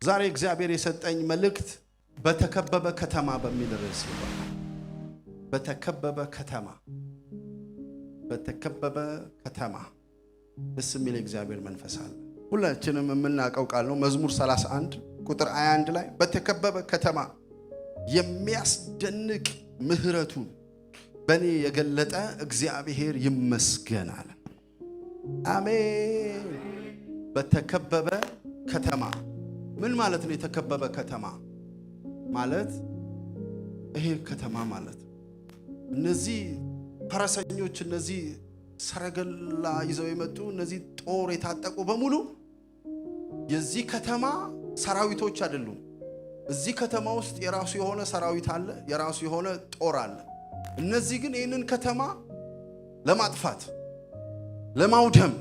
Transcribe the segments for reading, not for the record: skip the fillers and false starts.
ዛሬ እግዚአብሔር የሰጠኝ መልእክት በተከበበ ከተማ በሚል ርዕስ ይሆናል። በተከበበ ከተማ ደስ የሚል እግዚአብሔር መንፈስ አለ። ሁላችንም የምናውቀው ቃል ነው። መዝሙር 31 ቁጥር 21 ላይ በተከበበ ከተማ የሚያስደንቅ ምህረቱን በእኔ የገለጠ እግዚአብሔር ይመስገን አለ። አሜን። በተከበበ ከተማ ምን ማለት ነው? የተከበበ ከተማ ማለት ይሄ ከተማ ማለት እነዚህ ፈረሰኞች፣ እነዚህ ሰረገላ ይዘው የመጡ እነዚህ ጦር የታጠቁ በሙሉ የዚህ ከተማ ሰራዊቶች አይደሉም። እዚህ ከተማ ውስጥ የራሱ የሆነ ሰራዊት አለ፣ የራሱ የሆነ ጦር አለ። እነዚህ ግን ይህንን ከተማ ለማጥፋት ለማውደም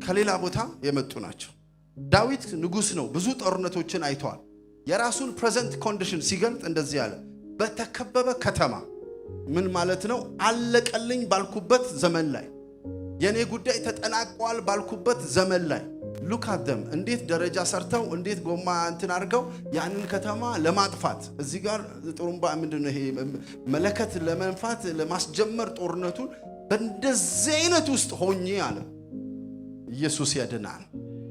ከሌላ ቦታ የመጡ ናቸው። ዳዊት ንጉስ ነው፣ ብዙ ጦርነቶችን አይቷል። የራሱን ፕሬዘንት ኮንዲሽን ሲገልጥ እንደዚህ ያለ በተከበበ ከተማ ምን ማለት ነው? አለቀልኝ ባልኩበት ዘመን ላይ፣ የኔ ጉዳይ ተጠናቋል ባልኩበት ዘመን ላይ ሉክ አት ደም እንዴት ደረጃ ሰርተው እንዴት ጎማ እንትን አድርገው ያንን ከተማ ለማጥፋት እዚህ ጋር ጥሩምባ ምንድነው ይሄ መለከት ለመንፋት ለማስጀመር ጦርነቱን በእንደዚህ አይነት ውስጥ ሆኜ አለ ኢየሱስ ያድናል።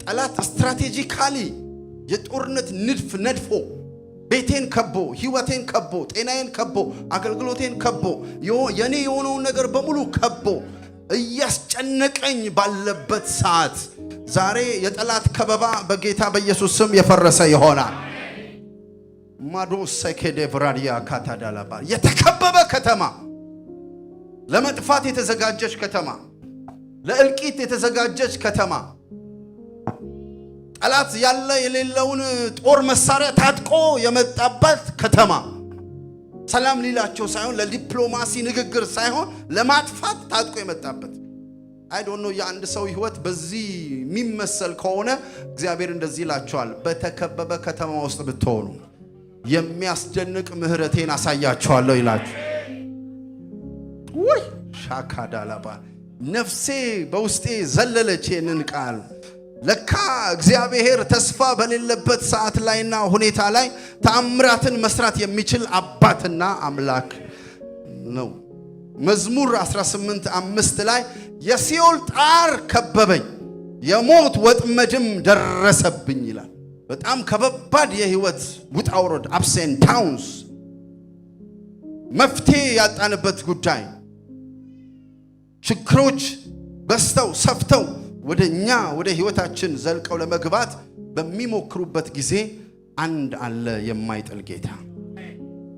ጠላት ስትራቴጂካሊ የጦርነት ንድፍ ነድፎ ቤቴን ከቦ ህይወቴን ከቦ ጤናዬን ከቦ አገልግሎቴን ከቦ የኔ የሆነውን ነገር በሙሉ ከቦ እያስጨነቀኝ ባለበት ሰዓት ዛሬ የጠላት ከበባ በጌታ በኢየሱስ ስም የፈረሰ ይሆናል። ማዶ ሰከደ ብራዲያ ካታዳላባ የተከበበ ከተማ፣ ለመጥፋት የተዘጋጀች ከተማ፣ ለእልቂት የተዘጋጀች ከተማ፣ ጠላት ያለ የሌለውን ጦር መሳሪያ ታጥቆ የመጣበት ከተማ፣ ሰላም ሊላቸው ሳይሆን ለዲፕሎማሲ ንግግር ሳይሆን ለማጥፋት ታጥቆ የመጣበት አይ ዶንት ኖ የአንድ ሰው ህይወት በዚህ የሚመሰል ከሆነ እግዚአብሔር እንደዚህ ይላቸዋል። በተከበበ ከተማ ውስጥ ብትሆኑ የሚያስደንቅ ምህረቴን አሳያቸዋለሁ ይላችሁ። ወይ ሻካዳላባ ነፍሴ በውስጤ ዘለለች ይህንን ቃል። ለካ እግዚአብሔር ተስፋ በሌለበት ሰዓት ላይና ሁኔታ ላይ ተአምራትን መስራት የሚችል አባትና አምላክ ነው። መዝሙር 18:5 ላይ የሲኦል ጣር ከበበኝ፣ የሞት ወጥመድም ደረሰብኝ ይላል። በጣም ከበባድ የህይወት ውጣ ውረድ አፕስ ኤንድ ዳውንስ፣ መፍትሄ ያጣንበት ጉዳይ፣ ችግሮች በስተው ሰፍተው ወደኛ ወደ ህይወታችን ዘልቀው ለመግባት በሚሞክሩበት ጊዜ አንድ አለ የማይጥል ጌታ፣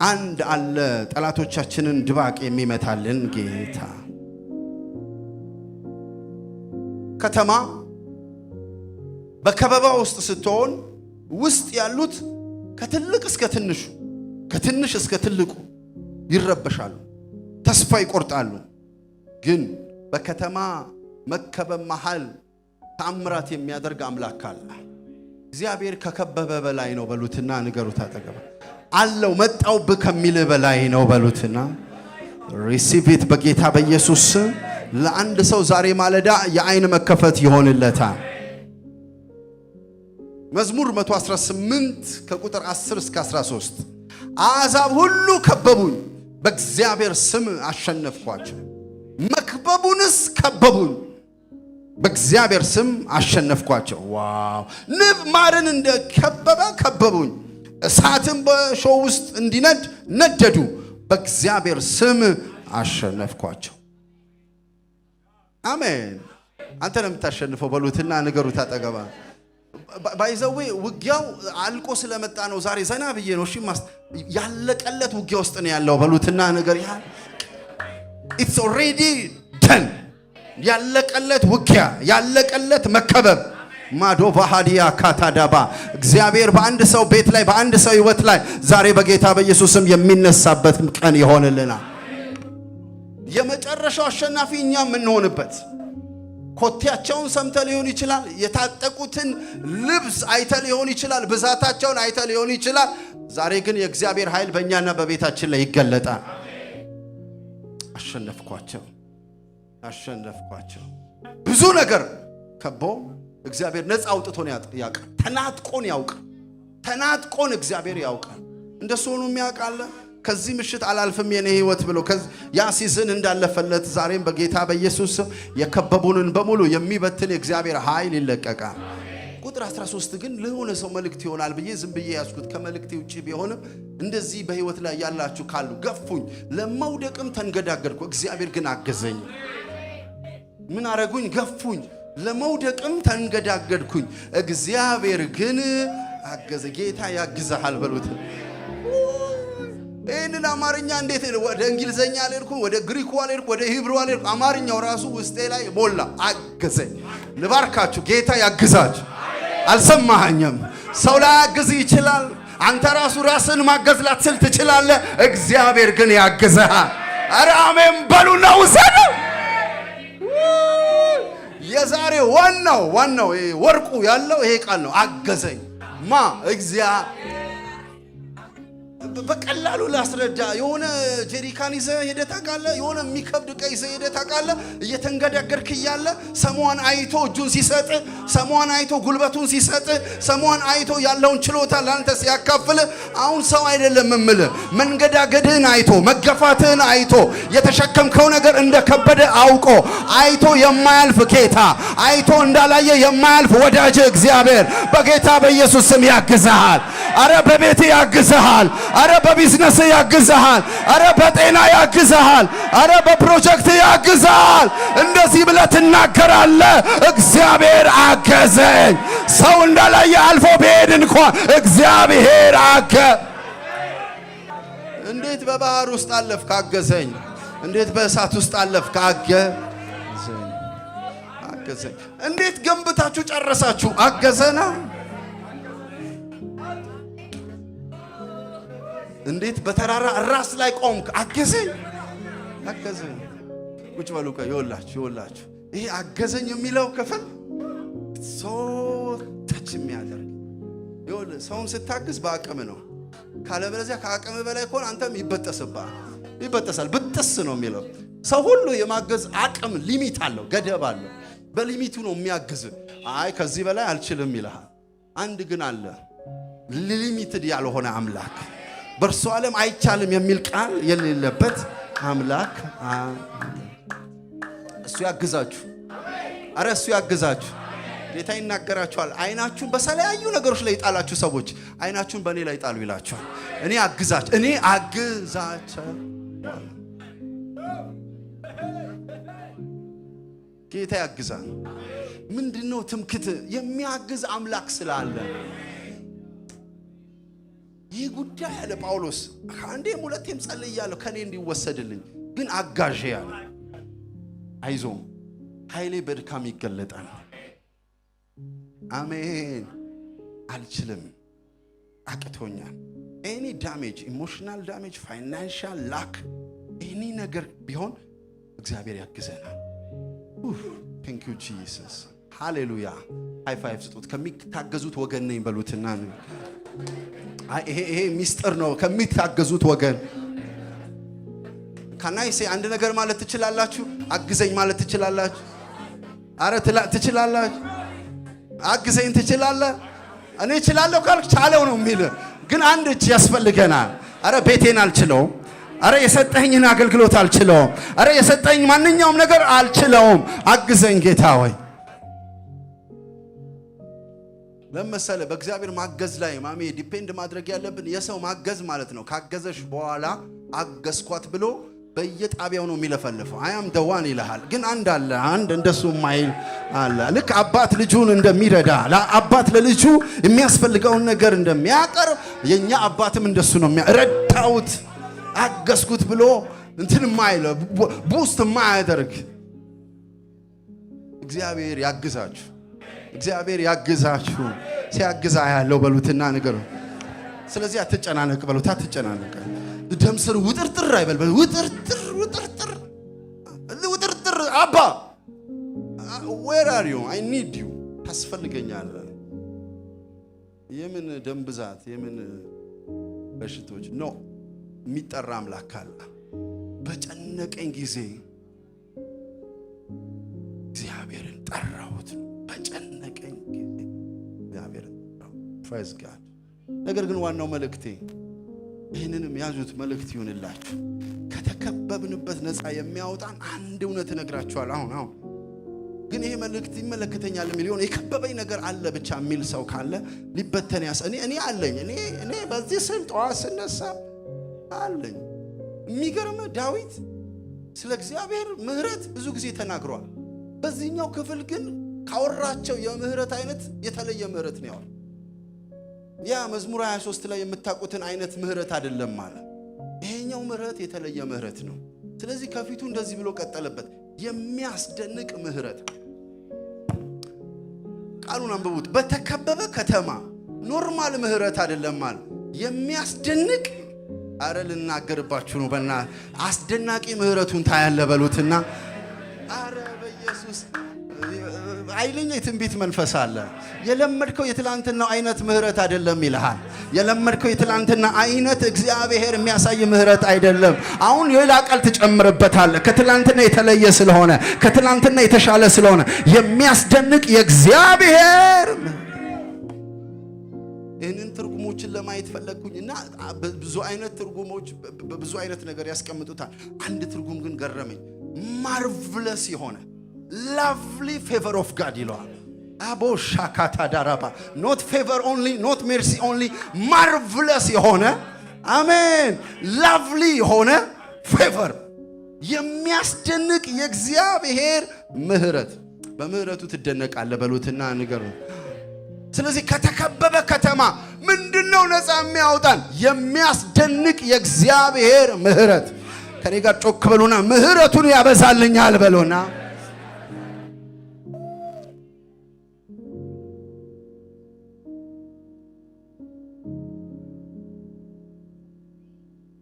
አንድ አለ ጠላቶቻችንን ድባቅ የሚመታልን ጌታ። ከተማ በከበባ ውስጥ ስትሆን ውስጥ ያሉት ከትልቅ እስከ ትንሹ ከትንሽ እስከ ትልቁ ይረበሻሉ፣ ተስፋ ይቆርጣሉ። ግን በከተማ መከበብ መሃል ተአምራት የሚያደርግ አምላክ አለ። እግዚአብሔር ከከበበ በላይ ነው በሉትና ንገሩት አጠገብ አለው። መጣውብህ ከሚል በላይ ነው በሉትና ሪሲቭ ኢት በጌታ በኢየሱስ ስም። ለአንድ ሰው ዛሬ ማለዳ የአይን መከፈት ይሆንለታል። መዝሙር 118 ከቁጥር 10 እስከ 13 አሕዛብ ሁሉ ከበቡኝ፣ በእግዚአብሔር ስም አሸነፍኳቸው። መክበቡንስ ከበቡኝ፣ በእግዚአብሔር ስም አሸነፍኳቸው። ዋው! ንብ ማርን እንደከበበ ከበቡኝ፣ እሳትም በሾህ ውስጥ እንዲነድ ነደዱ፣ በእግዚአብሔር ስም አሸነፍኳቸው። አሜን። አንተ ነው የምታሸንፈው በሉትና ንገሩት አጠገባ። ባይዘዌ ውጊያው አልቆ ስለመጣ ነው ዛሬ ዘና ብዬ ነው። እሺ ያለቀለት ውጊያ ውስጥ ነው ያለው በሉትና ነገር ያ it's already done። ያለቀለት ውጊያ፣ ያለቀለት መከበብ ማዶ ባህዲያ ካታዳባ እግዚአብሔር በአንድ ሰው ቤት ላይ በአንድ ሰው ህይወት ላይ ዛሬ በጌታ በኢየሱስም የሚነሳበት ቀን ይሆንልናል። የመጨረሻው አሸናፊ እኛ የምንሆንበት ኮቴያቸውን ሰምተ ሊሆን ይችላል፣ የታጠቁትን ልብስ አይተ ሊሆን ይችላል፣ ብዛታቸውን አይተ ሊሆን ይችላል። ዛሬ ግን የእግዚአብሔር ኃይል በእኛና በቤታችን ላይ ይገለጣል። አሸነፍኳቸው። ብዙ ነገር ከቦ እግዚአብሔር ነፃ አውጥቶን ያውቃል። ተናጥቆን ያውቃል። ተናጥቆን እግዚአብሔር ያውቃል። እንደሱ ሆኖ የሚያውቃለ ከዚህ ምሽት አላልፍም የኔ ህይወት ብሎ ያ ሲዝን እንዳለፈለት ዛሬም በጌታ በኢየሱስ ስም የከበቡንን በሙሉ የሚበትን የእግዚአብሔር ኃይል ይለቀቃል። ቁጥር 13 ግን ለሆነ ሰው መልእክት ይሆናል ብዬ ዝም ብዬ ያስኩት ከመልእክቴ ውጪ ቢሆንም እንደዚህ በህይወት ላይ ያላችሁ ካሉ ገፉኝ፣ ለመውደቅም ተንገዳገድኩ፣ እግዚአብሔር ግን አገዘኝ። ምን አረጉኝ? ገፉኝ፣ ለመውደቅም ተንገዳገድኩኝ፣ እግዚአብሔር ግን አገዘ። ጌታ ያግዛሃል በሉት። ይህንን አማርኛ እንዴት ወደ እንግሊዘኛ አልሄድኩም፣ ወደ ግሪኩ አልሄድኩም፣ ወደ ሂብሩ አልሄድኩም። አማርኛው ራሱ ውስጤ ላይ ሞላ። አገዘኝ። ልባርካችሁ፣ ጌታ ያግዛችሁ። አልሰማኸኝም? ሰው ላይ ያግዝ ይችላል። አንተ ራሱ ራስን ማገዝ ላትችል ትችላለህ። እግዚአብሔር ግን ያግዝሃል። አረ አሜን በሉና ውሰዱ። የዛሬ ዋናው ወርቁ ያለው ይሄ ቃል ነው። አገዘኝ እግዚአብሔር። በቀላሉ ላስረዳ። የሆነ ጀሪካን ይዘህ ሄደህ ታውቃለህ? የሆነ የሚከብድ ዕቃ ይዘህ ሄደህ ታውቃለህ? እየተንገዳገርክ እያለ ሰሞን አይቶ እጁን ሲሰጥ፣ ሰሞን አይቶ ጉልበቱን ሲሰጥ፣ ሰሞን አይቶ ያለውን ችሎታ ላንተ ሲያካፍል፣ አሁን ሰው አይደለም እምልህ፣ መንገዳገድህን አይቶ መገፋትህን አይቶ የተሸከምከው ነገር እንደከበደ አውቆ አይቶ የማያልፍ ጌታ፣ አይቶ እንዳላየ የማያልፍ ወዳጅ እግዚአብሔር በጌታ በኢየሱስ ስም ያግዝሃል። አረ በቤት ያግዝሃል። አረ በቢዝነስ ያግዝሃል። አረ በጤና ያግዝሃል። አረ በፕሮጀክት ያግዝሃል። እንደዚህ ብለህ ትናገራለህ፣ እግዚአብሔር አገዘኝ። ሰው እንዳላየ አልፎ ቢሄድ እንኳን እግዚአብሔር እንዴት በባህር ውስጥ አለፍክ? አገዘኝ። እንዴት በእሳት ውስጥ አለፍክ? አገዘኝ። እንዴት ገንብታችሁ ጨረሳችሁ? አገዘና። እንዴት በተራራ ራስ ላይ ቆምክ? አገዘኝ። ቁጭ በሉ። ይኸውላችሁ ይሄ አገዘኝ የሚለው ክፍል ሰው ተች የሚያደርግ ይኸውልህ፣ ሰውን ስታግዝ በአቅም ነው። ካለበለዚያ ከአቅም በላይ ከሆነ አንተም ይበጠሳል። ብጥስ ነው የሚለው። ሰው ሁሉ የማገዝ አቅም ሊሚት አለው፣ ገደብ አለው። በሊሚቱ ነው የሚያግዝ። አይ ከዚህ በላይ አልችልም ይልሃል። አንድ ግን አለ፣ ሊሚትድ ያልሆነ አምላክ፣ በእርሱ ዓለም አይቻልም የሚል ቃል የሌለበት አምላክ። እሱ ያግዛችሁ። አረ እሱ ያግዛችሁ። ጌታ ይናገራችኋል። አይናችሁን በተለያዩ ነገሮች ላይ ይጣላችሁ ሰዎች አይናችሁን በእኔ ላይ ጣሉ ይላችኋል። እኔ አግዛቸው። ጌታ ያግዛል። ምንድነው ትምክት? የሚያግዝ አምላክ ስላለ። ይህ ጉዳይ ያለ ጳውሎስ አንዴም ሁለቴም ጸልያለሁ ከኔ እንዲወሰድልኝ፣ ግን አጋዤ ያለ አይዞህ ኃይሌ በድካም ይገለጣል። አሜን። አልችልም፣ አቅቶኛል። ኤኒ ዳሜጅ፣ ኢሞሽናል ዳሜጅ፣ ፋይናንሻል ላክ፣ ኤኒ ነገር ቢሆን እግዚአብሔር ያግዘናል። ቴንክ ዩ ጂሰስ። ሃሌሉያ። ሃይ ፋይቭ ስጡት። ከሚታገዙት ወገን ነኝ በሉትና ይሄ ሚስጥር ነው። ከሚታገዙት ወገን ካናይሴ አንድ ነገር ማለት ትችላላችሁ። አግዘኝ ማለት ትችላላችሁ። አረ ትችላላችሁ። አግዘኝ ትችላለህ። እኔ እችላለሁ ካልክ ቻለው ነው የሚል፣ ግን አንድ እጅ ያስፈልገናል። አረ ቤቴን አልችለውም። አረ የሰጠኝን አገልግሎት አልችለውም። አረ የሰጠኝ ማንኛውም ነገር አልችለውም። አግዘኝ ጌታ ሆይ። ለምሳሌ በእግዚአብሔር ማገዝ ላይ ማሜ ዲፔንድ ማድረግ ያለብን የሰው ማገዝ ማለት ነው። ካገዘሽ በኋላ አገዝኳት ብሎ በየጣቢያው ነው የሚለፈልፈው። አያም ደዋን ይልሃል። ግን አንድ እንደሱ ማይል አለ። ልክ አባት ልጁን እንደሚረዳ፣ አባት ለልጁ የሚያስፈልገውን ነገር እንደሚያቀርብ፣ የኛ አባትም እንደሱ ነው ረዳውት አገዝኩት ብሎ እንትን ማይል ቡስት ማያደርግ። እግዚአብሔር ያግዛችሁ። እግዚአብሔር ያግዛችሁ። ሲያግዛ ያለው በሉትና ነገር። ስለዚህ አትጨናነቅ በሉት። አትጨናነቅ። ደም ስር ውጥርጥር አይበል። ውጥርጥር አባ where are you? I need you። ታስፈልገኛለህ። የምን ደም ብዛት፣ የምን በሽቶች ነው የሚጠራ አምላክ አለ። በጨነቀኝ ጊዜ እግዚአብሔርን ጠራሁት። በጨነቀኝ ጊዜ እግዚአብሔርን ጠራሁት። praise God። ነገር ግን ዋናው መልእክቴ ይህንንም ያዙት መልእክት ይሁንላችሁ። ከተከበብንበት ነፃ የሚያወጣን አንድ እውነት እነግራችኋለሁ። አሁን ግን ይሄ መልእክት ይመለከተኛል የሚል የከበበኝ ነገር አለ ብቻ የሚል ሰው ካለ ሊበተን እኔ አለኝ። እኔ በዚህ ስል ጠዋት ስነሳ አለኝ። የሚገርም ዳዊት ስለ እግዚአብሔር ምህረት ብዙ ጊዜ ተናግሯል። በዚህኛው ክፍል ግን ካወራቸው የምህረት አይነት የተለየ ምህረት ነው ያለው። ያ መዝሙር 23 ላይ የምታውቁትን አይነት ምህረት አይደለም ማለት። ይሄኛው ምህረት የተለየ ምህረት ነው። ስለዚህ ከፊቱ እንደዚህ ብሎ ቀጠለበት፣ የሚያስደንቅ ምህረት። ቃሉን አንብቡት። በተከበበ ከተማ ኖርማል ምህረት አይደለም ማለት፣ የሚያስደንቅ አረ ልናገርባችሁ ነው። በእና አስደናቂ ምህረቱን ታያለ በሉትና፣ አረ በኢየሱስ ኃይለኛ የትንቢት መንፈስ አለ። የለመድከው የትላንትናው አይነት ምህረት አይደለም ይልሃል። የለመድከው የትላንትና አይነት እግዚአብሔር የሚያሳይ ምህረት አይደለም። አሁን ሌላ ቃል ትጨምርበታለህ። ከትላንትና የተለየ ስለሆነ፣ ከትላንትና የተሻለ ስለሆነ የሚያስደንቅ የእግዚአብሔር ይህንን ትርጉሞችን ለማየት ፈለግኩኝና ብዙ አይነት ትርጉሞች በብዙ አይነት ነገር ያስቀምጡታል። አንድ ትርጉም ግን ገረመኝ። ማርቨለስ የሆነ lovely favor of God ይለዋል። አቦ ሻካታ ዳራባ not favor only, not mercy only, marvelous የሆነ አሜን፣ lovely የሆነ favor፣ የሚያስደንቅ የእግዚአብሔር ምህረት። በምህረቱ ትደነቃለህ በሉትና ንገሩ። ስለዚህ ከተከበበ ከተማ ምንድነው ነፃ የሚያወጣን? የሚያስደንቅ የእግዚአብሔር ምህረት። ከኔ ጋር ጮክ በሉና ምህረቱን ያበዛልኛል በሉና።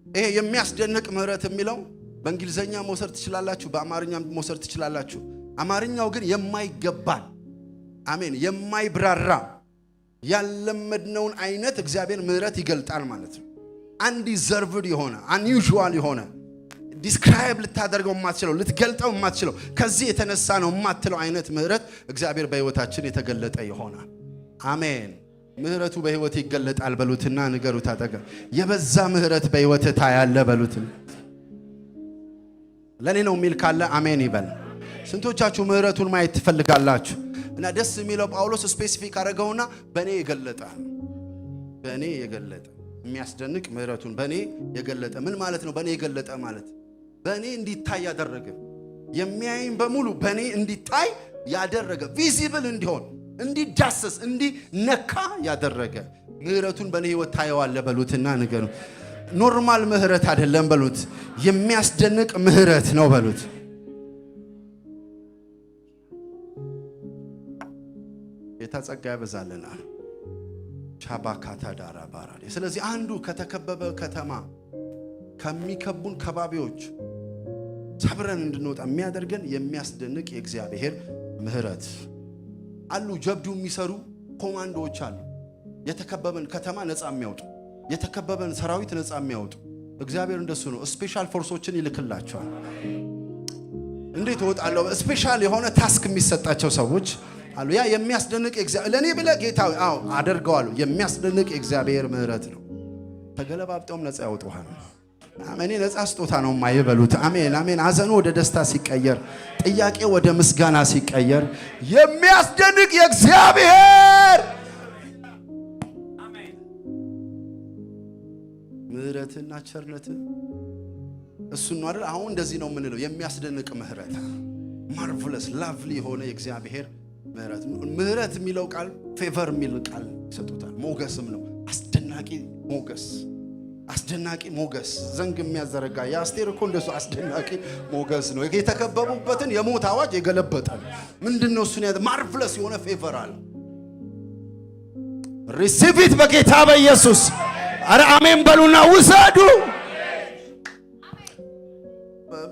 ይሄ የሚያስደንቅ ምህረት የሚለው በእንግሊዘኛ መውሰድ ትችላላችሁ፣ በአማርኛም መውሰድ ትችላላችሁ። አማርኛው ግን የማይገባን አሜን፣ የማይብራራ ያለመድነውን አይነት እግዚአብሔር ምህረት ይገልጣል ማለት ነው። አንዲዘርቭድ የሆነ አንዩዥዋል የሆነ ዲስክራይብ ልታደርገው የማትችለው ልትገልጠው የማትችለው ከዚህ የተነሳ ነው የማትለው አይነት ምህረት እግዚአብሔር በህይወታችን የተገለጠ ይሆናል። አሜን። ምህረቱ በህይወት ይገለጣል በሉትና ንገሩት። አጠገብ የበዛ ምህረት በህይወት ታያለ በሉት። ለኔ ነው የሚል ካለ አሜን ይበል። ስንቶቻችሁ ምህረቱን ማየት ትፈልጋላችሁ? እና ደስ የሚለው ጳውሎስ ስፔሲፊክ አደረገውና በኔ የገለጠ በኔ የገለጠ የሚያስደንቅ ምህረቱን በኔ የገለጠ ምን ማለት ነው? በኔ የገለጠ ማለት በኔ እንዲታይ ያደረገ፣ የሚያይን በሙሉ በኔ እንዲታይ ያደረገ፣ ቪዚብል እንዲሆን፣ እንዲዳሰስ፣ እንዲነካ ያደረገ ምህረቱን በኔ ህይወት ታየዋለ በሉትና ንገሩ። ኖርማል ምህረት አይደለም በሉት፣ የሚያስደንቅ ምህረት ነው በሉት። ጸጋ ያበዛልናል። ቻባካታ ዳራ ባራ። ስለዚህ አንዱ ከተከበበ ከተማ ከሚከቡን ከባቢዎች ሰብረን እንድንወጣ የሚያደርገን የሚያስደንቅ የእግዚአብሔር ምህረት አሉ። ጀብዱ የሚሰሩ ኮማንዶዎች አሉ። የተከበበን ከተማ ነፃ የሚያወጡ፣ የተከበበን ሰራዊት ነፃ የሚያወጡ እግዚአብሔር እንደሱ ነው። ስፔሻል ፎርሶችን ይልክላቸዋል። እንዴት ወጣለው? ስፔሻል የሆነ ታስክ የሚሰጣቸው ሰዎች አሉ። ያ የሚያስደንቅ እግዚአብሔር ለኔ ብለ ጌታ አው አደርገዋለሁ። የሚያስደንቅ እግዚአብሔር ምህረት ነው። ተገለባብጠውም ነፃ ያወጣዋል። አሜን። ነፃ ስጦታ ነው ማይበሉት። አሜን አሜን። ሐዘኑ ወደ ደስታ ሲቀየር፣ ጥያቄ ወደ ምስጋና ሲቀየር የሚያስደንቅ የእግዚአብሔር አሜን ምህረትና ቸርነት እሱ ነው አይደል? አሁን እንደዚህ ነው የምንለው። የሚያስደንቅ ምህረት ማርቨለስ ላቭሊ የሆነ የእግዚአብሔር ምህረት። ምህረት የሚለው ቃል ፌቨር የሚል ቃል ይሰጡታል። ሞገስም ነው። አስደናቂ ሞገስ፣ አስደናቂ ሞገስ ዘንግ የሚያዘረጋ የአስቴር እኮ እንደሱ አስደናቂ ሞገስ ነው። የተከበቡበትን የሞት አዋጅ የገለበጠ ምንድነው? እሱን ማርቨለስ የሆነ ፌቨር አለ። ሪሲቭ ኢት በጌታ በኢየሱስ። አረ አሜን በሉና ውሰዱ።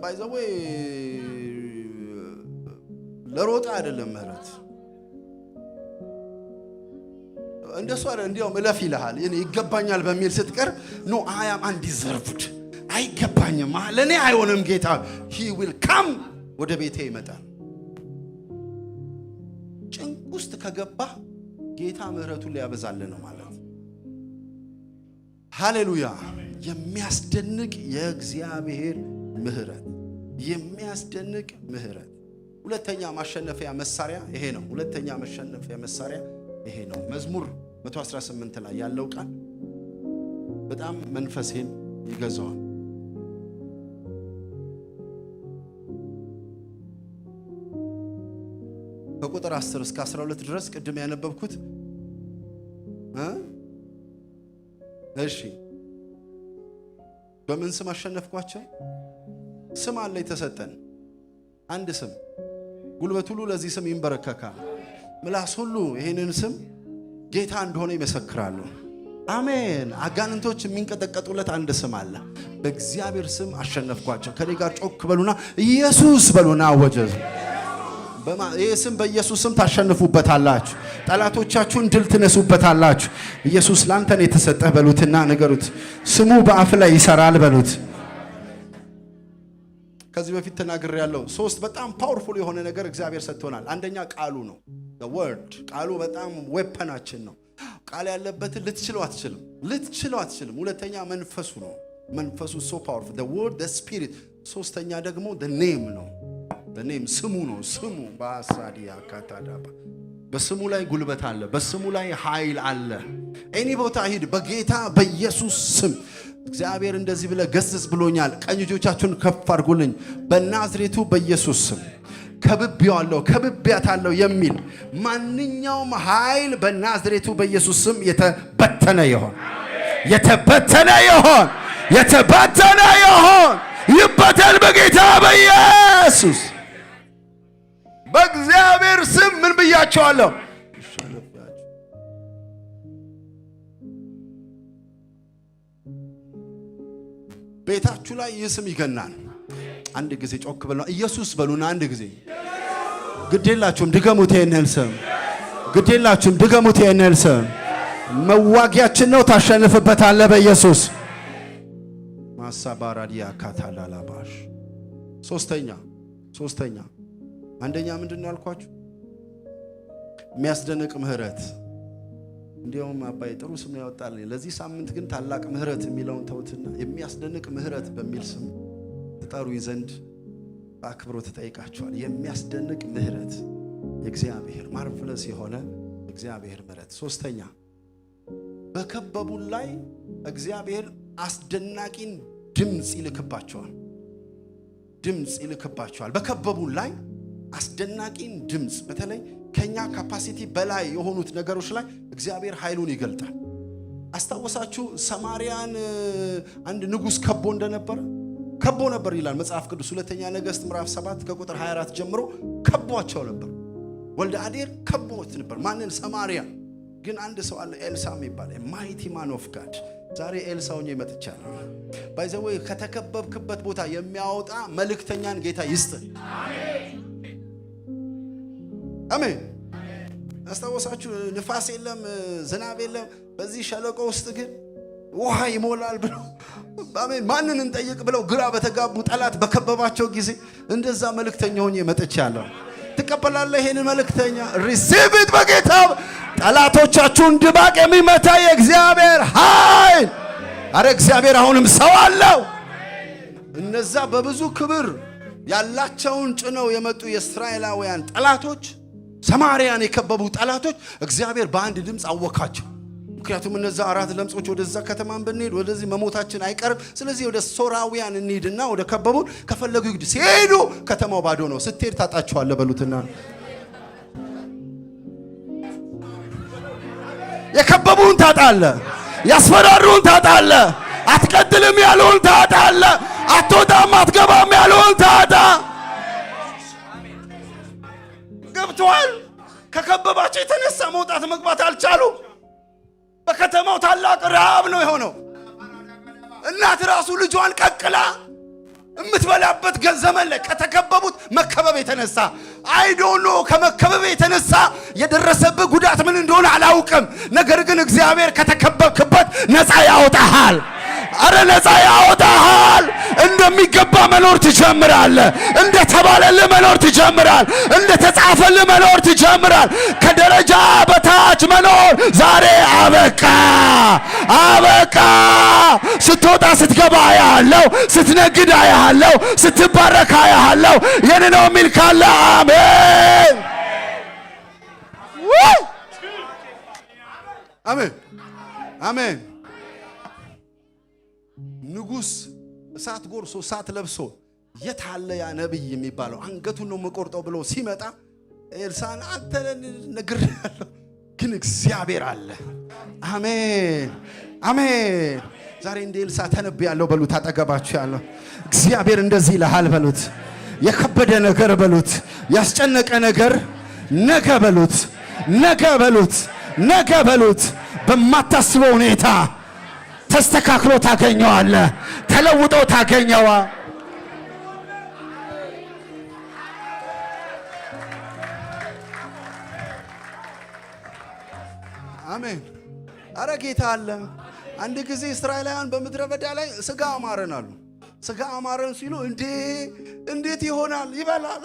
ባይ ዘ ዌይ ለሮጣ አይደለም ምህረት። እንደሱ አይደል? እንዲያውም እለፍ ይልሃል። ይገባኛል በሚል ስትቀርብ ኖ አይ አም አንዲዘርቭድ፣ አይገባኝም፣ ለኔ አይሆንም ጌታ ሂ ዊል ካም፣ ወደ ቤቴ ይመጣል። ጭንቅ ውስጥ ከገባ ጌታ ምህረቱን ሊያበዛልህ ነው ማለት። ሃሌሉያ። የሚያስደንቅ የእግዚአብሔር ምህረት፣ የሚያስደንቅ ምህረት። ሁለተኛ ማሸነፊያ መሳሪያ ይሄ ነው። ሁለተኛ ማሸነፊያ መሳሪያ ይሄ ነው። መዝሙር 118 ላይ ያለው ቃል በጣም መንፈሴን ይገዛዋል። ከቁጥር 10 እስከ 12 ድረስ ቅድም ያነበብኩት እሺ በምን ስም አሸነፍኳቸው? ስም አለ የተሰጠን አንድ ስም። ጉልበት ሁሉ ለዚህ ስም ይንበረከካል፣ ምላስ ሁሉ ይሄንን ስም ጌታ እንደሆነ ይመሰክራሉ። አሜን። አጋንንቶች የሚንቀጠቀጡለት አንድ ስም አለ። በእግዚአብሔር ስም አሸነፍኳቸው። ከኔ ጋር ጮክ በሉና ኢየሱስ በሉና አወጀ። ይህ ስም በኢየሱስ ስም ታሸንፉበታላችሁ። ጠላቶቻችሁን ድል ትነሱበታላችሁ። ኢየሱስ ላንተ ነው የተሰጠህ በሉትና ንገሩት። ስሙ በአፍ ላይ ይሰራል በሉት። ከዚህ በፊት ተናግሬ ያለው ሶስት በጣም ፓወርፉል የሆነ ነገር እግዚአብሔር ሰጥቶናል። አንደኛ ቃሉ ነው። the word ቃሉ በጣም ዌፐናችን ነው። ቃል ያለበትን ልትችለው አትችልም። ሁለተኛ መንፈሱ ነው። መንፈሱ so powerful, the word, the spirit። ሶስተኛ ደግሞ the name ነው። the name ስሙ ነው። ስሙ ባሳዲያ ካታዳባ በስሙ ላይ ጉልበት አለ። በስሙ ላይ ኃይል አለ። ኤኒ ቦታ ሂድ በጌታ በኢየሱስ ስም። እግዚአብሔር እንደዚህ ብለ ገስጽ ብሎኛል። ቀኝ እጆቻችሁን ከፍ አድርጉልኝ። በናዝሬቱ በኢየሱስ ስም ከብቤያታለሁ የሚል ማንኛውም ኃይል በናዝሬቱ በኢየሱስ ስም የተበተነ ይሆን። ይበተን በጌታ በኢየሱስ በእግዚአብሔር ስም። ምን ብያቸዋለሁ? ቤታችሁ ላይ ይህ ስም ይገናል። አንድ ጊዜ ጮክ በሉና ኢየሱስ በሉና አንድ ጊዜ። ግዴላችሁም ድገሙት ይሄንን ስም። ድገሙት ይሄንን ስም። መዋጊያችን ነው። ታሸንፍበታለህ በኢየሱስ ማሳባራዲያ ካታላላባሽ። ሶስተኛ አንደኛ ምንድነው ያልኳችሁ? የሚያስደንቅ ምህረት። እንዲያውም አባይ ጥሩ ስም ያወጣልኝ ለዚህ ሳምንት ግን ታላቅ ምህረት የሚለውን ተውትና የሚያስደንቅ ምህረት በሚል ስም ተጠሩኝ ዘንድ በአክብሮት ተጠይቃችኋል። የሚያስደንቅ ምህረት የእግዚአብሔር ማርቨለስ የሆነ እግዚአብሔር ምህረት። ሶስተኛ በከበቡን ላይ እግዚአብሔር አስደናቂን ድምጽ ይልክባቸዋል። በከበቡን ላይ አስደናቂን ድምጽ፣ በተለይ ከኛ ካፓሲቲ በላይ የሆኑት ነገሮች ላይ እግዚአብሔር ኃይሉን ይገልጣል። አስታወሳችሁ? ሰማርያን አንድ ንጉስ ከቦ ነበር ይላል መጽሐፍ ቅዱስ። ሁለተኛ ነገሥት ምዕራፍ 7 ከቁጥር 24 ጀምሮ ከቧቸው ነበር። ወልደ አዴር ከቦት ነበር። ማንን? ሰማርያ። ግን አንድ ሰው አለ ኤልሳ የሚባል ማይቲ ማን ኦፍ ጋድ። ዛሬ ኤልሳውኝ መጥቻለሁ። ባይዘው ከተከበብክበት ቦታ የሚያወጣ መልእክተኛን ጌታ ይስጥ። አሜን። አስታወሳችሁ? ንፋስ የለም፣ ዝናብ የለም። በዚህ ሸለቆ ውስጥ ግን ውሃ ይሞላል ብሎ አሜን ማንን እንጠይቅ ብለው ግራ በተጋቡ ጠላት በከበባቸው ጊዜ እንደዛ መልእክተኛ ሆኜ መጥቻለሁ። ትቀበላለህ ይሄንን መልእክተኛ? ሪሲቭ ኢት በጌታ። ጠላቶቻችሁን ድባቅ የሚመታ የእግዚአብሔር ኃይል። አረ እግዚአብሔር አሁንም ሰው አለው። እነዛ በብዙ ክብር ያላቸውን ጭነው የመጡ የእስራኤላውያን ጠላቶች፣ ሰማርያን የከበቡ ጠላቶች እግዚአብሔር በአንድ ድምፅ አወካቸው። ምክንያቱም እነዛ አራት ለምጾች ወደዛ ከተማን ብንሄድ ወደዚህ መሞታችን አይቀርም። ስለዚህ ወደ ሶራውያን እንሂድና ወደ ከበቡን ከፈለጉ ይግድ። ሲሄዱ ከተማው ባዶ ነው። ስትሄድ ታጣቸዋለህ በሉትና የከበቡን ታጣለህ፣ ያስፈራሩን ታጣለህ፣ አትቀጥልም ያሉን ታጣለህ፣ አትወጣም አትገባም ያሉን ታጣ። ገብቷል? ከከበባቸው የተነሳ መውጣት መግባት አልቻሉ። በከተማው ታላቅ ረሃብ ነው የሆነው። እናት ራሱ ልጇን ቀቅላ የምትበላበት ገንዘብ አለ። ከተከበቡት መከበብ የተነሳ አይዶኖ ከመከበብ የተነሳ የደረሰብህ ጉዳት ምን እንደሆነ አላውቅም። ነገር ግን እግዚአብሔር ከተከበብክበት ነፃ ያወጣሃል። አረ ነፃ ያወጣሃል። እንደሚገባ መኖር ትጀምራለህ። እንደተባለልህ መኖር ትጀምራል። እንደተጻፈልህ መኖር ትጀምራል። ከደረጃ በታች መኖር ዛሬ አበቃ። ስትወጣ ስትገባ ያለው ስትነግድ ያለው ስትባረክ ያለው የኔ ነው የሚል ካለ አሜን አሜን አሜን። ንጉሥ እሳት ጎርሶ እሳት ለብሶ የታለ ያ ነብይ የሚባለው አንገቱን ነው መቆርጠው ብሎ ሲመጣ ኤልሳዕ አንተ ነግሬሃለሁ ግን እግዚአብሔር አለ። አሜን አሜን። ዛሬ እንደ ኤልሳዕ ተነብያለሁ በሉት። አጠገባችሁ ያለው እግዚአብሔር እንደዚህ ይልሃል በሉት። የከበደ ነገር በሉት። ያስጨነቀ ነገር ነገ በሉት። ነገ በሉት። ነገ በሉት። በማታስበው ሁኔታ ተስተካክሎ ታገኘዋለህ። ተለውጦ ታገኘዋ። አሜን። አረ ጌታ አለ። አንድ ጊዜ እስራኤላውያን በምድረ በዳ ላይ ስጋ አማረን አሉ። ስጋ አማረን ሲሉ እንዴት ይሆናል? ይበላል።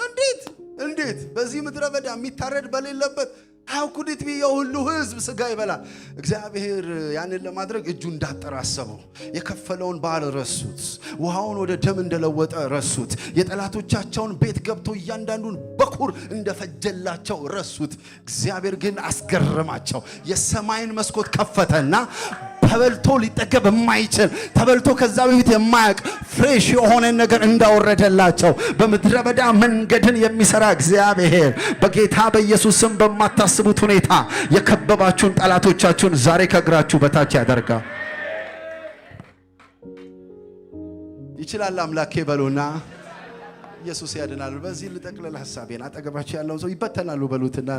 እንዴት በዚህ ምድረ በዳ የሚታረድ በሌለበት how could it be የሁሉ ህዝብ ስጋ ይበላል? እግዚአብሔር ያንን ለማድረግ እጁ እንዳጠረ አሰበው። የከፈለውን ባል ረሱት። ውሃውን ወደ ደም እንደለወጠ ረሱት። የጠላቶቻቸውን ቤት ገብቶ እያንዳንዱን በኩር እንደፈጀላቸው ረሱት። እግዚአብሔር ግን አስገረማቸው። የሰማይን መስኮት ከፈተና ተበልቶ ሊጠገብ የማይችል ተበልቶ ከዛ በፊት የማያውቅ ፍሬሽ የሆነ ነገር እንዳወረደላቸው በምድረ በዳ መንገድን የሚሰራ እግዚአብሔር በጌታ በኢየሱስ ስም በማታስቡት ሁኔታ የከበባችሁን ጠላቶቻችሁን ዛሬ ከእግራችሁ በታች ያደርጋል። ይችላል አምላኬ በሉና ኢየሱስ ያድናል። በዚህ ልጠቅልል ሐሳቤን። አጠገባችሁ ያለውን ሰው ይበተናሉ በሉትና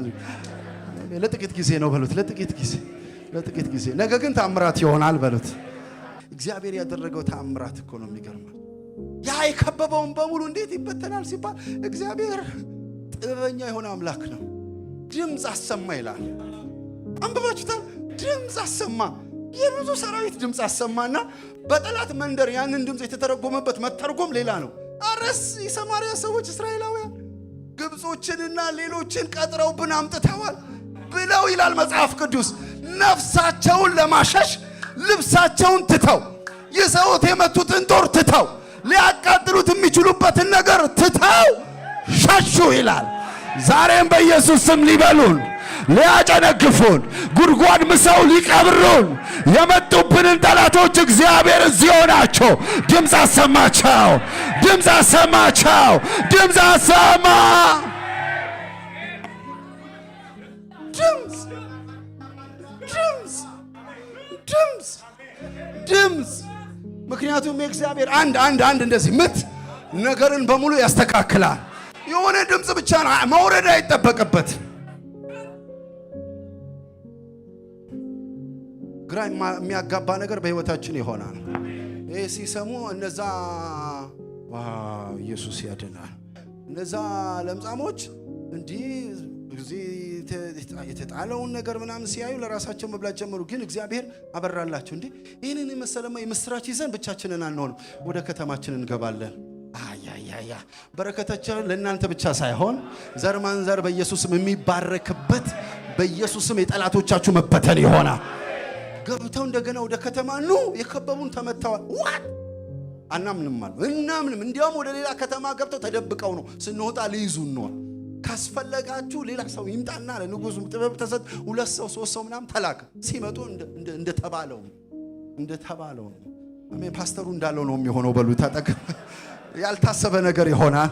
ለጥቂት ጊዜ ነው በሉት። ለጥቂት ጊዜ ነገ ግን ታምራት ይሆናል በሉት። እግዚአብሔር ያደረገው ታምራት እኮ ነው የሚገርመው። ያ የከበበውን በሙሉ እንዴት ይበተናል ሲባል እግዚአብሔር ጥበበኛ የሆነ አምላክ ነው። ድምፅ አሰማ ይላል። አንብባችሁታል? ድምፅ አሰማ። የብዙ ሰራዊት ድምፅ አሰማና በጠላት መንደር ያንን ድምፅ የተተረጎመበት መተርጎም ሌላ ነው። አረስ የሰማርያ ሰዎች እስራኤላውያን ግብጾችንና ሌሎችን ቀጥረውብን አምጥተዋል ብለው ይላል መጽሐፍ ቅዱስ። ነፍሳቸውን ለማሸሽ ልብሳቸውን ትተው ይዘውት የመቱትን ጦር ትተው ሊያቃጥሉት የሚችሉበትን ነገር ትተው ሸሹ ይላል። ዛሬም በኢየሱስ ስም ሊበሉን ሊያጨነግፉን ጉድጓድ ምሰው ሊቀብሩን የመጡብንን ጠላቶች እግዚአብሔር እዚህ ሆናቸው ድምፅ አሰማቸው። ድምፅ አሰማቸው። ድምፅ አሰማ። ድምፅ። ምክንያቱም የእግዚአብሔር አንድ እንደዚህ ምት ነገርን በሙሉ ያስተካክላል። የሆነ ድምፅ ብቻ ነው መውረድ አይጠበቅበት። ግራ የሚያጋባ ነገር በህይወታችን ይሆናል። ይሄ ሲሰሙ እነዛ ዋው ኢየሱስ ያድናል። እነዛ ለምጻሞች እንዲህ እዚህ የተጣለውን ነገር ምናምን ሲያዩ ለራሳቸው መብላት ጀመሩ። ግን እግዚአብሔር አበራላቸው። እንዴ ይሄንን የመሰለማ የምስራች ይዘን ብቻችንን አንሆንም፣ ወደ ከተማችን እንገባለን። አያያያ በረከታችን ለእናንተ ብቻ ሳይሆን ዘር ማንዘር በኢየሱስም የሚባረክበት በኢየሱስም የጠላቶቻችሁ መበተን ይሆናል። ገብተው እንደገና ወደ ከተማ የከበቡን ተመተዋል። ዋት አናምንም አሉ። እናምንም እንዲያውም ወደ ሌላ ከተማ ገብተው ተደብቀው ነው ስንወጣ ሊይዙን ነው። ካስፈለጋችሁ ሌላ ሰው ይምጣና ለንጉሱ ጥበብ ተሰጥ 2 ሰው 3 ሰው ምናምን ተላከ። ሲመጡ እንደተባለው አሜን። ፓስተሩ እንዳለው ነው የሚሆነው በሉ። ታጠቅ ያልታሰበ ነገር ይሆናል።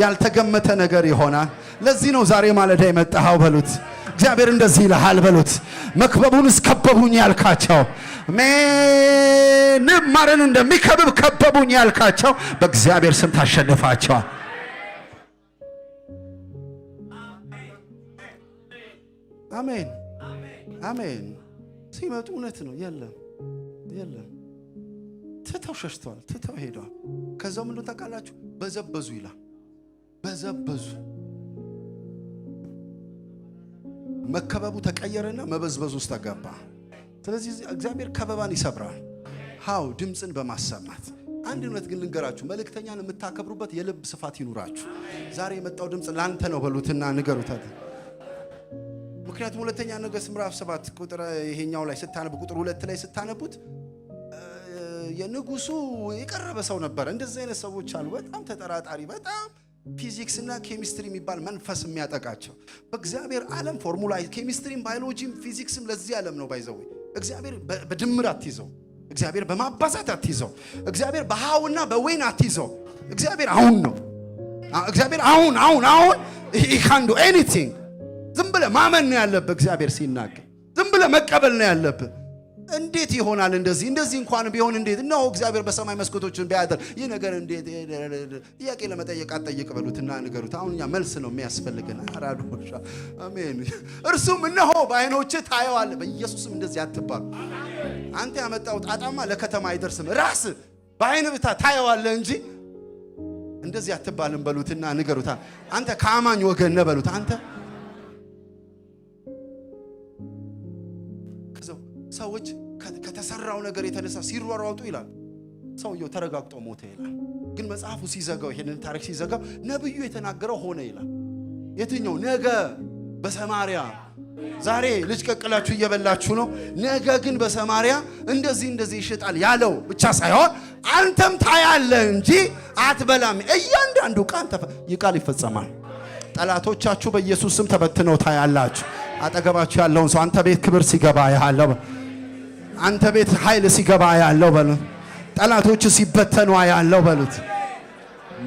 ያልተገመተ ነገር ይሆናል። ለዚህ ነው ዛሬ ማለዳ የመጣው በሉት። እግዚአብሔር እንደዚህ ይልሃል በሉት። መክበቡን እስከበቡኝ ያልካቸው ምንም ማረን እንደሚከብብ ከበቡኝ ያልካቸው በእግዚአብሔር ስም ታሸንፋቸዋል። አሜን አሜን። ሲመጡ እውነት ነው የለም ትተው ሸሽተዋል፣ ትተው ሄደዋል። ከዛው ምን ታውቃላችሁ? በዘበዙ ይላል። በዘበዙ መከበቡ ተቀየረና መበዝበዝ ውስጥ ተገባ። ስለዚህ እግዚአብሔር ከበባን ይሰብራል። ሃው ድምፅን በማሰማት አንድ እውነት ግን ልንገራችሁ፣ መልእክተኛን የምታከብሩበት የልብ ስፋት ይኑራችሁ። ዛሬ የመጣው ድምፅ ላንተ ነው በሉትና ንገሩት። ምክንያቱም ሁለተኛ ነገሥት ምዕራፍ 7 ቁጥር ይሄኛው ላይ ስታነቡ ቁጥር 2 ላይ ስታነቡት የንጉሱ የቀረበ ሰው ነበር። እንደዚህ አይነት ሰዎች አሉ፣ በጣም ተጠራጣሪ፣ በጣም ፊዚክስ እና ኬሚስትሪ የሚባል መንፈስ የሚያጠቃቸው። በእግዚአብሔር ዓለም ፎርሙላ ኬሚስትሪም ባዮሎጂም ፊዚክስም ለዚህ ዓለም ነው ባይዘው። እግዚአብሔር በድምር አትይዘው፣ እግዚአብሔር በማባዛት አትይዘው፣ እግዚአብሔር በሃውና በወይን አትይዘው። እግዚአብሔር አሁን ነው። እግዚአብሔር አሁን he can do anything። ዝም ብለህ ማመን ነው ያለብህ። እግዚአብሔር ሲናገር ዝም ብለህ መቀበል ነው ያለብህ። እንዴት ይሆናል እንደዚህ እንኳን ቢሆን እንዴት ነው? እግዚአብሔር በሰማይ መስኮቶችን ቢያደር ይህ ነገር እንዴት? ጥያቄ ለመጠየቅ አትጠይቅ በሉትና ንገሩት። አሁን እኛ መልስ ነው የሚያስፈልገን። አራዶሻ አሜን። እርሱም እነሆ በዓይኖችህ ታየዋለህ። በኢየሱስም እንደዚህ አትባሉ። አንተ ያመጣው ጣጣማ ለከተማ አይደርስም። ራስ በዓይን ብቻ ታየዋለህ እንጂ እንደዚህ አትባልም በሉትና ንገሩት። አንተ ከአማኝ ወገን ነህ በሉት። አንተ ሰዎች ከተሰራው ነገር የተነሳ ሲሯሯጡ ይላል። ሰውየው ተረጋግጦ ሞተ ይላል። ግን መጽሐፉ ሲዘጋው ይሄንን ታሪክ ሲዘጋው ነብዩ የተናገረው ሆነ ይላል። የትኛው? ነገ በሰማሪያ ዛሬ ልጅ ቀቅላችሁ እየበላችሁ ነው። ነገ ግን በሰማሪያ እንደዚህ ይሽጣል ያለው ብቻ ሳይሆን አንተም ታያለህ እንጂ አትበላም። እያንዳንዱ ቃል ይፈጸማል። ጠላቶቻችሁ በኢየሱስ ስም ተበትነው ታያላችሁ። አጠገባችሁ ያለውን ሰው አንተ ቤት ክብር ሲገባ ያለው፣ አንተ ቤት ኃይል ሲገባ ያለው በሉት። ጠላቶች ሲበተኑ ያለው በሉት።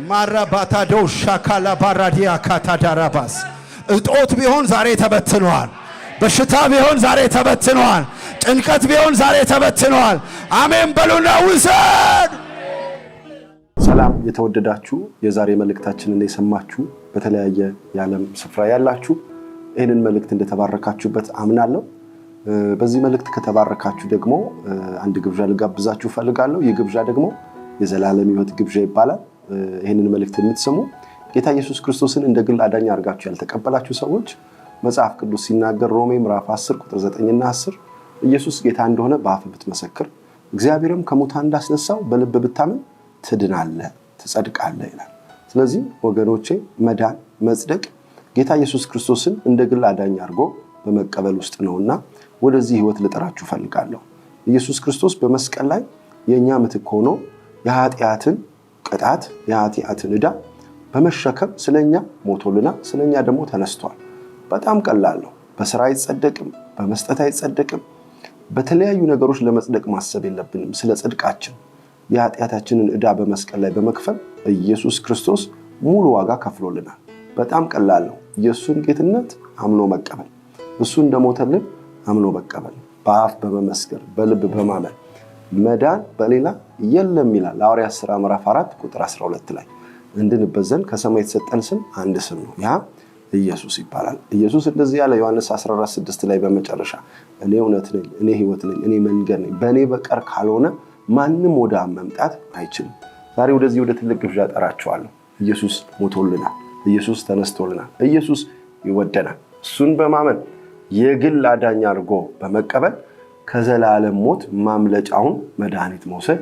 ማራባታዶ ሻካላ ባራዲያ ካታዳራባስ እጦት ቢሆን ዛሬ ተበትኗል። በሽታ ቢሆን ዛሬ ተበትኗል። ጭንቀት ቢሆን ዛሬ ተበትኗል። አሜን በሉና ውሰድ። ሰላም የተወደዳችሁ የዛሬ መልእክታችንን የሰማችሁ በተለያየ የዓለም ስፍራ ያላችሁ ይህንን መልእክት እንደተባረካችሁበት አምናለሁ። በዚህ መልእክት ከተባረካችሁ ደግሞ አንድ ግብዣ ልጋብዛችሁ ፈልጋለሁ። ይህ ግብዣ ደግሞ የዘላለም ሕይወት ግብዣ ይባላል። ይህንን መልእክት የምትሰሙ ጌታ ኢየሱስ ክርስቶስን እንደ ግል አዳኝ አድርጋችሁ ያልተቀበላችሁ ሰዎች መጽሐፍ ቅዱስ ሲናገር ሮሜ ምዕራፍ 10 ቁጥር 9 እና 10 ኢየሱስ ጌታ እንደሆነ በአፍ ብትመሰክር እግዚአብሔርም ከሙታን እንዳስነሳው በልብ ብታምን ትድናለህ፣ ትጸድቃለህ ይላል። ስለዚህ ወገኖቼ መዳን መጽደቅ ጌታ ኢየሱስ ክርስቶስን እንደ ግል አዳኝ አድርጎ በመቀበል ውስጥ ነውና ወደዚህ ሕይወት ልጠራችሁ ፈልጋለሁ። ኢየሱስ ክርስቶስ በመስቀል ላይ የኛ ምትክ ሆኖ የኃጢአትን ቅጣት የኃጢአትን ዕዳ በመሸከም ስለኛ ሞቶልና ስለኛ ደግሞ ተነስቷል። በጣም ቀላል ነው። በስራ አይጸደቅም፣ በመስጠት አይጸደቅም። በተለያዩ ነገሮች ለመጽደቅ ማሰብ የለብንም። ስለ ጽድቃችን የኃጢአታችንን ዕዳ በመስቀል ላይ በመክፈል ኢየሱስ ክርስቶስ ሙሉ ዋጋ ከፍሎልናል። በጣም ቀላል ነው። ኢየሱስን ጌትነት አምኖ መቀበል፣ እሱ እንደሞተልን አምኖ መቀበል፣ በአፍ በመመስከር በልብ በማመን መዳን በሌላ የለም ይላል ሐዋርያት ሥራ ምዕራፍ 4 ቁጥር 12 ላይ። እንድንበዘን ከሰማይ የተሰጠን ስም አንድ ስም ነው፣ ያ ኢየሱስ ይባላል። ኢየሱስ እንደዚህ ያለ ዮሐንስ 14:6 ላይ በመጨረሻ እኔ እውነት ነኝ፣ እኔ ሕይወት ነኝ፣ እኔ መንገድ ነኝ፣ በእኔ በቀር ካልሆነ ማንም ወደ አብ መምጣት አይችልም። ዛሬ ወደዚህ ወደ ትልቅ ግብዣ ጠራችኋለሁ። ኢየሱስ ሞቶልናል፣ ኢየሱስ ተነስቶልናል፣ ኢየሱስ ይወደናል። እሱን በማመን የግል አዳኝ አድርጎ በመቀበል ከዘላለም ሞት ማምለጫውን መድኃኒት መውሰድ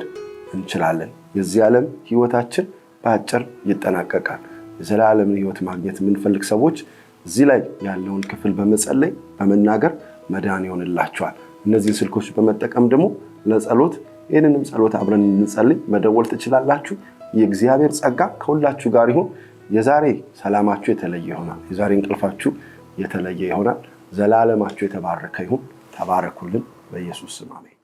እንችላለን። የዚህ ዓለም ሕይወታችን በአጭር ይጠናቀቃል። የዘላለምን ሕይወት ማግኘት የምንፈልግ ሰዎች እዚህ ላይ ያለውን ክፍል በመጸለይ በመናገር መዳን ይሆንላችኋል። እነዚህን ስልኮች በመጠቀም ደግሞ ለጸሎት ይህንንም ጸሎት አብረን እንጸልይ መደወል ትችላላችሁ። የእግዚአብሔር ጸጋ ከሁላችሁ ጋር ይሁን። የዛሬ ሰላማችሁ የተለየ ይሆናል። የዛሬ እንቅልፋችሁ የተለየ ይሆናል። ዘላለማችሁ የተባረከ ይሁን። ተባረኩልን። በኢየሱስ ስም አሜን።